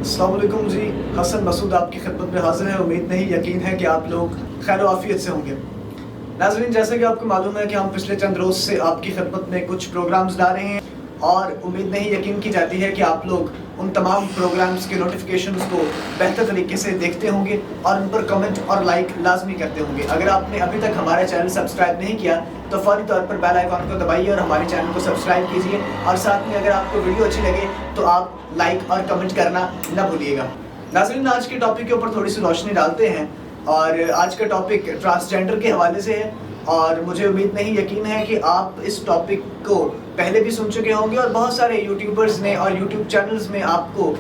अस्सलाम वालेकुम जी, हसन मसूद आपकी खिदमत में हाजिर है। उम्मीद नहीं यकीन है कि आप लोग खैर आफियत से होंगे। नाज़रीन, जैसा कि आपको मालूम है कि हम पिछले चंद रोज़ से आपकी खिदमत में कुछ प्रोग्राम्स ला रहे हैं और उम्मीद नहीं यकीन की जाती है कि आप लोग उन तमाम प्रोग्राम्स के नोटिफिकेशंस को बेहतर तरीके से देखते होंगे और उन पर कमेंट और लाइक लाजमी करते होंगे। अगर आपने अभी तक हमारा चैनल सब्सक्राइब नहीं किया तो फौरी तौर पर बेल आइकॉन को दबाइए और हमारे चैनल को सब्सक्राइब कीजिए, और साथ में अगर आपको वीडियो अच्छी लगे तो आप लाइक और कमेंट करना न भूलिएगा। नाज़रीन, आज के टॉपिक के ऊपर थोड़ी सी रोशनी डालते हैं और आज का टॉपिक ट्रांसजेंडर के हवाले से है। और मुझे उम्मीद नहीं यकीन है कि आप इस टॉपिक को पहले भी सुन चुके होंगे और बहुत सारे यूट्यूबर्स ने और यूट्यूब चैनल्स में आपको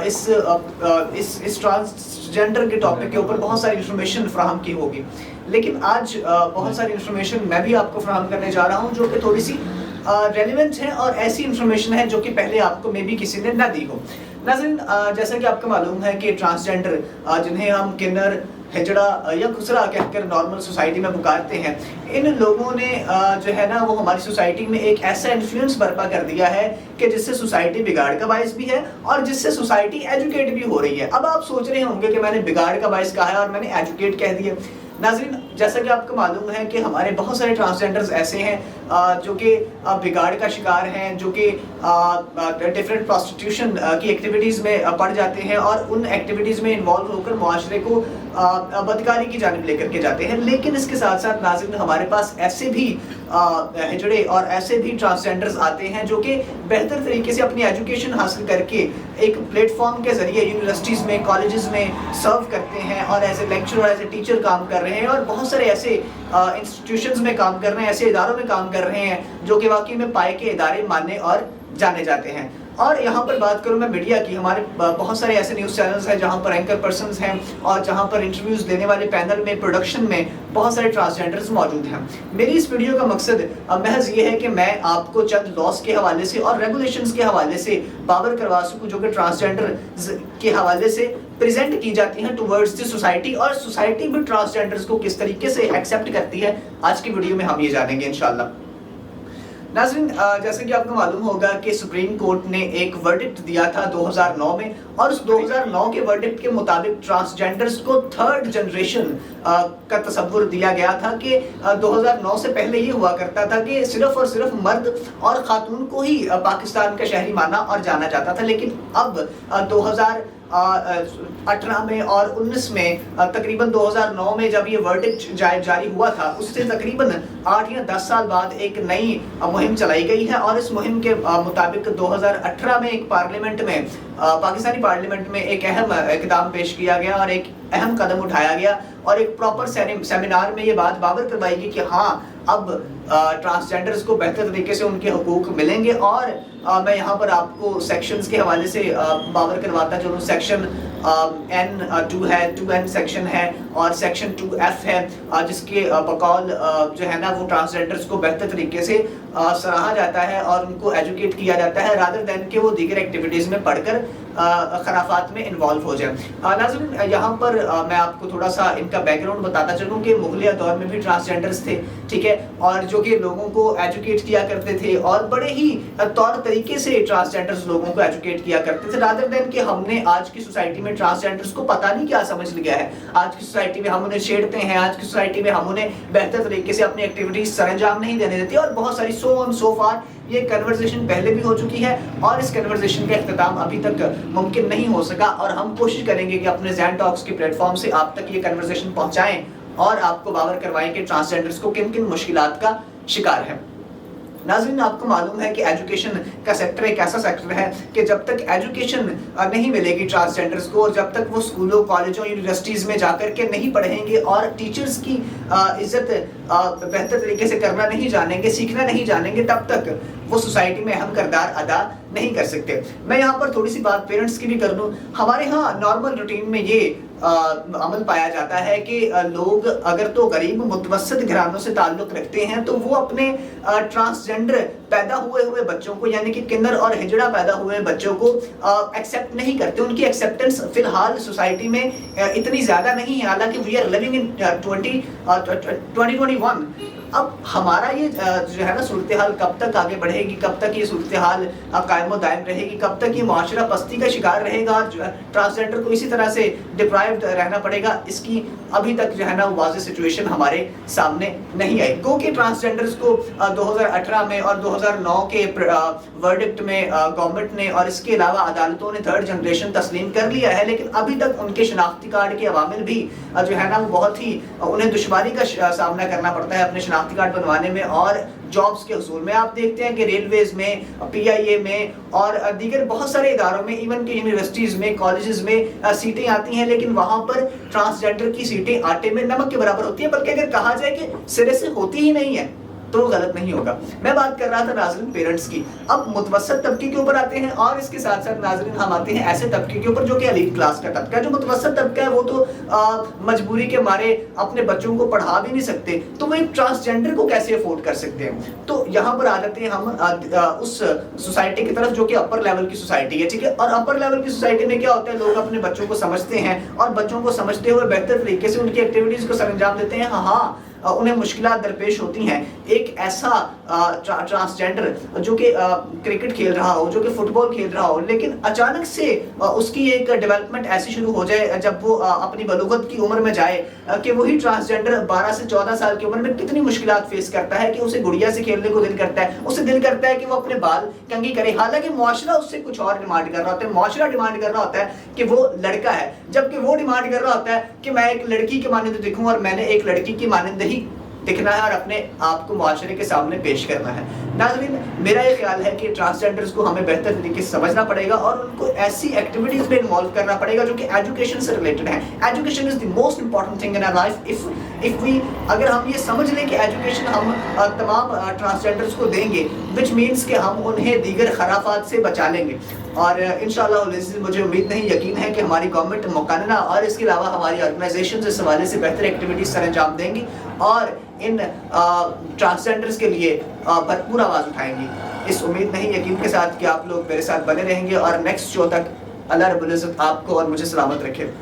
इस ट्रांसजेंडर के टॉपिक के ऊपर बहुत सारी इन्फॉर्मेशन फराहम की होगी। लेकिन आज बहुत सारी इन्फॉर्मेशन मैं भी आपको फराहम करने जा रहा हूँ जो कि थोड़ी सी रेलिवेंट है और ऐसी इन्फॉर्मेशन है जो कि पहले आपको मे बी किसी ने ना दी हो। नाज़रीन, जैसा कि आपको मालूम है कि ट्रांसजेंडर जिन्हें हम किन्नर, हिजड़ा या खुसरा कहकर नॉर्मल सोसाइटी में पुकारते हैं, इन लोगों ने जो है ना वो हमारी सोसाइटी में एक ऐसा इन्फ्लुएंस बर्पा कर दिया है कि जिससे सोसाइटी बिगाड़ का बायस भी है और जिससे सोसाइटी एजुकेट भी हो रही है। अब आप सोच रहे होंगे कि मैंने बिगाड़ का बायस कहा है और मैंने एजुकेट कह दिया। नाज़रीन, जैसा कि आपको मालूम है कि हमारे बहुत सारे ट्रांसजेंडर्स ऐसे हैं जो कि बिगाड़ का शिकार हैं, जो कि डिफरेंट प्रोस्टिट्यूशन की एक्टिविटीज़ में पड़ जाते हैं और उन एक्टिविटीज़ में इन्वॉल्व होकर मुआशरे को बदकारी की जानिब लेकर के जाते हैं। लेकिन इसके साथ साथ नाज़रीन, हमारे पास ऐसे भी हिजड़े और ऐसे भी ट्रांसजेंडर्स आते हैं जो कि बेहतर तरीके से अपनी एजुकेशन हासिल करके एक प्लेटफॉर्म के ज़रिए यूनिवर्सिटीज़ में, कॉलेजेस में सर्व करते हैं और as a lecturer, as a teacher काम कर रहे हैं और बहुत सारे ऐसे इंस्टीट्यूशंस में काम कर रहे हैं, ऐसे इदारों में काम कर रहे हैं जो कि वाकई में पाए के इदारे माने और जाने जाते हैं। और यहाँ पर बात करूँ मैं मीडिया की, हमारे बहुत सारे ऐसे न्यूज़ चैनल्स हैं जहाँ पर एंकर पर्सन्स हैं और जहाँ पर इंटरव्यूज़ देने वाले पैनल में, प्रोडक्शन में बहुत सारे ट्रांसजेंडर्स मौजूद हैं। मेरी इस वीडियो का मकसद महज ये है कि मैं आपको चंद लॉस के हवाले से और रेगुलेशंस के हवाले से बावर करवा सकूँ जो कि ट्रांसजेंडर के हवाले से प्रेजेंट की जाती हैं टुवर्ड्स द सोसाइटी, और सोसाइटी भी ट्रांसजेंडर्स को किस तरीके से एक्सेप्ट करती है। आज की वीडियो में हम ये जानेंगे इंशाल्लाह। नाज़रीन, जैसे कि आपको मालूम होगा कि सुप्रीम कोर्ट ने एक वर्डिक्ट दिया था 2009 में, और उस 2009 के वर्डिक्ट के मुताबिक ट्रांसजेंडर्स को थर्ड जनरेशन का तसव्वुर दिया गया था कि 2009 से पहले ये हुआ करता था कि सिर्फ और सिर्फ मर्द और खातून को ही पाकिस्तान का शहरी माना और जाना जाता था। लेकिन अब 2018 में और 19 में, तकरीबन 2009 में जब ये वर्डिक्ट जारी हुआ था, उससे तकरीबन 8 या 10 साल बाद एक नई मुहिम चलाई गई है। और इस मुहिम के मुताबिक 2018 में एक पार्लियामेंट में, पाकिस्तानी पार्लियामेंट में एक अहम इक़दाम पेश किया गया और एक अहम कदम उठाया गया और एक प्रॉपर सेमिनार में ये बात बावर करवाई गई कि हाँ, अब ट्रांसजेंडर्स को बेहतर तरीके से उनके हुकूक मिलेंगे। और मैं यहाँ पर आपको सेक्शंस के हवाले से बावर करवाता चलूँ। सेक्शन N2 है, 2N सेक्शन है और सेक्शन 2F है, जिसके बकौल जो है ना वो ट्रांसजेंडर्स को बेहतर तरीके से सराहा जाता है और उनको एजुकेट किया जाता है रादर दैन कि वो दीगर एक्टिविटीज़ में पढ़कर खराफात में इन्वॉल्व हो जाए। नाज़रीन, यहाँ पर मैं आपको थोड़ा सा इनका बैकग्राउंड बताता चलूँ कि मुगलिया दौर में भी ट्रांसजेंडर्स थे, ठीक है, और जो कि लोगों को एजुकेट किया करते थे और बड़े ही तौर तरीके से ट्रांसजेंडर्स लोगों को एजुकेट किया करते थे रादर दैन कि हमने आज की सोसाइटी में ट्रांसजेंडर्स को पता नहीं क्या समझ लिया है। आज की सोसाइटी में हम उन्हें छेड़ते हैं, आज की सोसाइटी में हम उन्हें बेहतर तरीके से अपनी एक्टिविटीज सरंजाम नहीं देने देते और बहुत सारी सो ऑन सो फार। ये कन्वर्सेशन पहले भी हो चुकी है और इस कन्वर्सेशन का इख्तिताम अभी तक मुमकिन नहीं हो सका, और हम कोशिश करेंगे कि अपने ज़ैन टॉक्स के प्लेटफॉर्म से आप तक ये कन्वर्सेशन पहुंचाएं और आपको बावर करवाएं कि ट्रांसजेंडर्स को किन किन मुश्किलात का शिकार है। नाज़रीन, आपको मालूम है कि एजुकेशन का सेक्टर एक ऐसा सेक्टर है कि जब तक एजुकेशन नहीं मिलेगी ट्रांसजेंडर्स को और जब तक वो स्कूलों, कॉलेजों, यूनिवर्सिटीज़ में जाकर के नहीं पढ़ेंगे और टीचर्स की इज्जत बेहतर तरीके से करना नहीं जानेंगे, सीखना नहीं जानेंगे, तब तक वो सोसाइटी में अहम किरदार अदा नहीं कर सकते। मैं यहाँ पर थोड़ी सी बात पेरेंट्स की भी कर लूँ। हमारे यहाँ नॉर्मल रूटीन में ये अमल पाया जाता है कि लोग अगर तो गरीब मुतवस्सित घरानों से ताल्लुक़ रखते हैं तो वो अपने ट्रांसजेंडर पैदा हुए बच्चों को, यानी कि किन्नर और हिजड़ा पैदा हुए बच्चों को एक्सेप्ट नहीं करते। उनकी एक्सेप्टेंस फिलहाल सोसाइटी में इतनी ज़्यादा नहीं है, हालांकि वी आर लिविंग इन 2021। اب ہمارا یہ جو ہے نا صورتحال کب تک آگے بڑھے گی، کب تک یہ صورتحال قائم و دائم رہے گی، کب تک یہ معاشرہ پستی کا شکار رہے گا اور ٹرانسجینڈر کو اسی طرح سے ڈپرائیوڈ رہنا پڑے گا، اس کی ابھی تک جو ہے نا واضح سچویشن ہمارے سامنے نہیں آئی. کیونکہ ٹرانسجینڈرز کو 2018 میں اور 2009 کے ورڈکٹ میں گورنمنٹ نے اور اس کے علاوہ عدالتوں نے تھرڈ جنریشن تسلیم کر لیا ہے، لیکن ابھی تک ان کے شناختی کارڈ کے عوامل بھی جو ہے نا وہ بہت ہی انہیں دشواری کا سامنا کرنا پڑتا ہے اپنے شناختی کارڈ بنوانے میں اور جابز کے حصول میں. آپ دیکھتے ہیں کہ ریلویز میں، پی آئی اے میں اور دیگر بہت سارے اداروں میں، ایون کہ یونیورسٹیز میں، کالجز میں سیٹیں آتی ہیں، لیکن وہاں پر ٹرانسجینڈر کی سیٹیں آٹے میں نمک کے برابر ہوتی ہیں. بلکہ اگر کہا جائے کہ سرے سے ہوتی ہی نہیں ہے تو وہ غلط نہیں ہوگا. میں بات کر رہا تھا ناظرین پیرنٹس کی. اب متوسط طبقے کے اوپر آتے ہیں اور اس کے ساتھ ساتھ ناظرین ہم آتے ہیں ایسے طبقے کے اوپر جو کہ ایلیٹ کلاس کا طبقہ ہے. جو متوسط طبقہ ہے وہ تو مجبوری کے مارے اپنے بچوں کو پڑھا بھی نہیں سکتے، تو وہ ایک ٹرانسجینڈر کو کیسے افورڈ کر سکتے ہیں. تو یہاں پر آ جاتے ہیں ہم اس سوسائٹی کی طرف جو کہ اپر لیول کی سوسائٹی ہے، ٹھیک ہے. اور اپر لیول کی سوسائٹی میں کیا ہوتا ہے، لوگ اپنے بچوں کو سمجھتے ہیں اور بچوں کو سمجھتے ہوئے بہتر طریقے سے ان کی ایکٹیویٹیز کو سر انجام دیتے ہیں. ہاں انہیں مشکلات درپیش ہوتی ہیں. ایک ایسا ٹرانسجینڈر جو کہ کرکٹ کھیل رہا ہو، جو کہ فٹ بال کھیل رہا ہو، لیکن اچانک سے اس کی ایک ڈیولپمنٹ ایسی شروع ہو جائے جب وہ اپنی بلوغت کی عمر میں جائے کہ وہی ٹرانسجینڈر 12 سے 14 سال کی عمر میں کتنی مشکلات فیس کرتا ہے کہ اسے گڑیا سے کھیلنے کو دل کرتا ہے، اسے دل کرتا ہے کہ وہ اپنے بال کنگھی کرے، حالانکہ معاشرہ اس سے کچھ اور ڈیمانڈ کر رہا ہوتا ہے. معاشرہ ڈیمانڈ کر رہا ہوتا ہے کہ وہ لڑکا ہے، جبکہ وہ ڈیمانڈ کر رہا ہوتا ہے کہ میں ایک لڑکی کے مانند دکھوں اور میں نے ایک لڑکی کی مانند ہی دکھنا ہے اور اپنے آپ کو معاشرے کے سامنے پیش کرنا ہے. ناظرین میرا یہ خیال ہے کہ ٹرانسجینڈرز کو ہمیں بہتر طریقے سے سمجھنا پڑے گا اور ان کو ایسی ایکٹیویٹیز میں انوالو کرنا پڑے گا جو کہ ایجوکیشن سے ریلیٹڈ ہیں. Education is the most important thing in our life. If we اگر ہم یہ سمجھ لیں کہ ایجوکیشن ہم تمام ٹرانسجینڈرز کو دیں گے، وچ مینس کہ ہم انہیں دیگر خرافات سے بچا لیں گے. اور انشاءاللہ مجھے امید نہیں یقین ہے کہ ہماری گورنمنٹ مقننہ اور اس کے علاوہ ہماری آرگنائزیشنز اس حوالے سے بہتر ایکٹیویٹیز سر انجام دیں گی اور ان ٹرانسجینڈرز کے لیے بھرپور آواز اٹھائیں گی. اس امید نہیں یقین کے ساتھ کہ آپ لوگ میرے ساتھ بنے رہیں گے اور نیکسٹ شو تک اللہ رب العزت آپ کو اور مجھے سلامت رکھے.